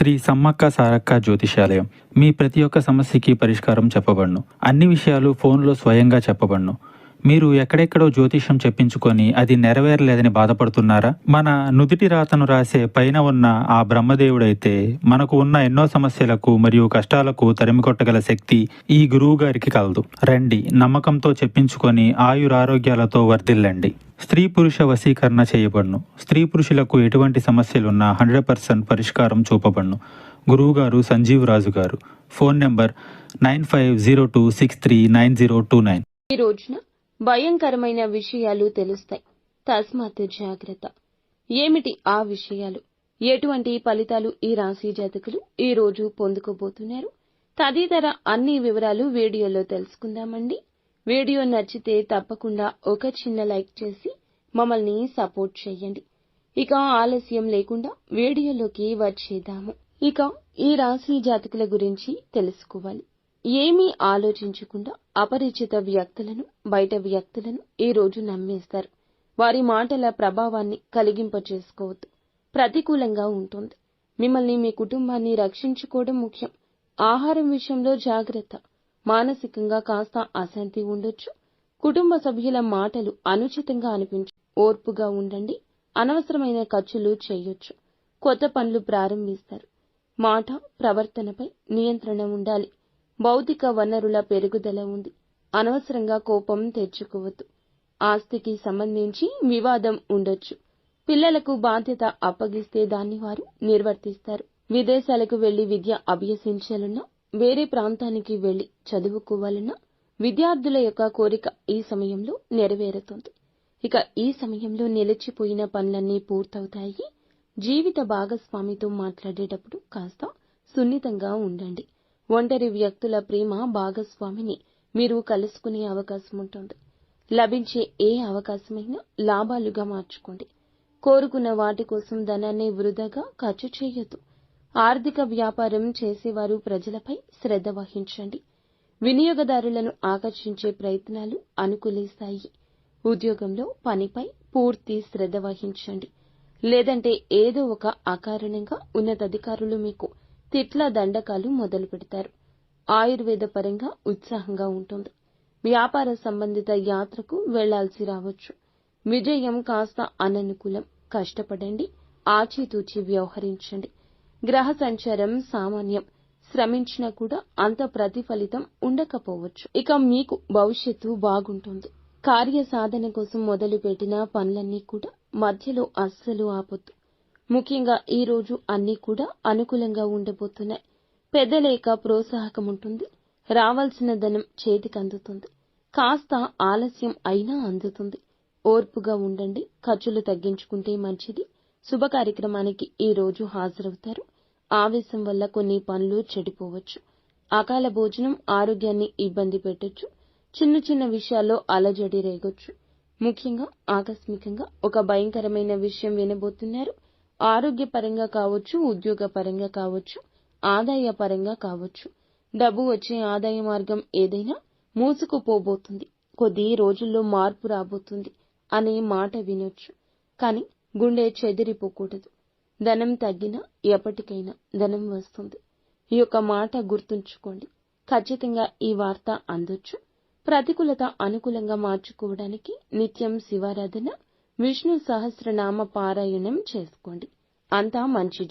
శ్రీ సమ్మక్క సారక్క జ్యోతిషాలయం. మీ ప్రతి ఒక్క సమస్యకి పరిష్కారం చెప్పబడును. అన్ని విషయాలు ఫోన్లో స్వయంగా చెప్పబడును. మీరు ఎక్కడెక్కడో జ్యోతిష్యం చెప్పించుకొని అది నెరవేరలేదని బాధపడుతున్నారా? మన నుదిటి రాతను రాసే పైన ఉన్న ఆ బ్రహ్మదేవుడైతే మనకు ఉన్న ఎన్నో సమస్యలకు మరియు కష్టాలకు తరిమికొట్టగల శక్తి ఈ గురువు గారికి కలదు. రండి, నమ్మకంతో చెప్పించుకొని ఆయురారోగ్యాలతో వర్ధిల్లండి. స్త్రీ పురుష వశీకరణ చేయబడును. స్త్రీ పురుషులకు ఎటువంటి సమస్యలున్నా 100% పరిష్కారం చూపబడును. గురువుగారు సంజీవ్ రాజు గారు. Phone number 9502639029. ఈ రోజున భయంకరమైన విషయాలు తెలుస్తాయి. తస్మాత్ జాగ్రత్త. ఏమిటి ఆ విషయాలు? ఎటువంటి ఫలితాలు ఈ రాశి జాతకులు ఈ రోజు పొందుకోబోతున్నారు? తదితర అన్ని వివరాలు వీడియోలో తెలుసుకుందామండి. వీడియో నచ్చితే తప్పకుండా ఒక చిన్న లైక్ చేసి మమ్మల్ని సపోర్ట్ చేయండి. ఇక ఆలస్యం లేకుండా వీడియోలోకి వచ్చేద్దాము. ఇక ఈ రాశి జాతకుల గురించి తెలుసుకోవాలి. ఏమీ ఆలోచించకుండా అపరిచిత వ్యక్తులను, బయట వ్యక్తులను ఈ రోజు నమ్మేస్తారు. వారి మాటల ప్రభావాన్ని కలిగింపచేసుకోవద్దు. ప్రతికూలంగా ఉంటుంది. మిమ్మల్ని, మీ కుటుంబాన్ని రక్షించుకోవడం ముఖ్యం. ఆహారం విషయంలో జాగ్రత్త. మానసికంగా కాస్త అశాంతి ఉండొచ్చు. కుటుంబ సభ్యుల మాటలు అనుచితంగా అనిపించు. ఓర్పుగా ఉండండి. అనవసరమైన ఖర్చులు చేయొచ్చు. కొత్త పనులు ప్రారంభిస్తారు. మాట, ప్రవర్తనపై నియంత్రణ ఉండాలి. భౌతిక వనరుల పెరుగుదల ఉంది. అనవసరంగా కోపం తెచ్చుకోవద్దు. ఆస్తికి సంబంధించి వివాదం ఉండొచ్చు. పిల్లలకు బాధ్యత అప్పగిస్తే దాన్ని వారు నిర్వర్తిస్తారు. విదేశాలకు వెళ్లి విద్య అభ్యసించాలన్నా, వేరే ప్రాంతానికి వెళ్లి చదువుకోవాలన్నా విద్యార్థుల యొక్క కోరిక ఈ సమయంలో నెరవేరుతుంది. ఇక ఈ సమయంలో నిలిచిపోయిన పనులన్నీ పూర్తవుతాయి. జీవిత భాగస్వామితో మాట్లాడేటప్పుడు కాస్త సున్నితంగా ఉండండి. ఒంటరి వ్యక్తుల ప్రేమ భాగస్వామిని మీరు కలుసుకునే అవకాశం ఉంటుంది. లభించే ఏ అవకాశమైనా లాభాలుగా మార్చుకోండి. కోరుకున్న వాటి కోసం ధనాన్ని వృధాగా ఖర్చు చేయొద్దు. ఆర్థిక వ్యాపారం చేసేవారు ప్రజలపై శ్రద్ధ వహించండి. వినియోగదారులను ఆకర్షించే ప్రయత్నాలు అనుకూలిస్తాయి. ఉద్యోగంలో పనిపై పూర్తి శ్రద్ధ వహించండి. లేదంటే ఏదో ఒక అకారణంగా ఉన్నతాధికారులు మీకు తిట్ల దండకాలు మొదలు పెడతారు. ఆయుర్వేద పరంగా ఉత్సాహంగా ఉంటుంది. వ్యాపార సంబంధిత యాత్రకు వెళ్లాల్సి రావచ్చు. విజయం కాస్త అననుకూలం. కష్టపడండి. ఆచితూచి వ్యవహరించండి. గ్రహ సంచారం సామాన్యం. శ్రమించినా కూడా అంత ప్రతిఫలితం ఉండకపోవచ్చు. ఇక మీకు భవిష్యత్తు బాగుంటుంది. కార్య సాధన కోసం మొదలుపెట్టిన పనులన్నీ కూడా మధ్యలో అస్సలు ఆపొద్దు. ముఖ్యంగా ఈ రోజు అన్నీ కూడా అనుకూలంగా ఉండబోతున్నాయి. పెద్దల యొక్క ప్రోత్సాహకం ఉంటుంది. రావాల్సిన ధనం చేతికి అందుతుంది. కాస్త ఆలస్యం అయినా అందుతుంది. ఓర్పుగా ఉండండి. ఖర్చులు తగ్గించుకుంటే మంచిది. శుభ కార్యక్రమానికి ఈ రోజు హాజరవుతారు. ఆవేశం వల్ల కొన్ని పనులు చెడిపోవచ్చు. అకాల భోజనం ఆరోగ్యాన్ని ఇబ్బంది పెట్టొచ్చు. చిన్న చిన్న విషయాల్లో అలజడి రేగొచ్చు. ముఖ్యంగా ఆకస్మికంగా ఒక భయంకరమైన విషయం వినబోతున్నారు. ఆరోగ్యపరంగా కావచ్చు, ఉద్యోగ పరంగా కావచ్చు, ఆదాయ పరంగా కావచ్చు. డబ్బు వచ్చే ఆదాయ మార్గం ఏదైనా మూసుకుపోబోతుంది. కొద్ది రోజుల్లో మార్పు రాబోతుంది అనే మాట వినొచ్చు. కానీ గుండె చెదిరిపోకూడదు. ధనం తగ్గినా ఎప్పటికైనా ధనం వస్తుంది. ఈ యొక్క మాట గుర్తుంచుకోండి. ఖచ్చితంగా ఈ వార్త అందొచ్చు. ప్రతికూలత అనుకూలంగా మార్చుకోవడానికి నిత్యం శివారాధన, విష్ణు సహస్రనామ పారాయణం చేసుకోండి. అంతా మంచి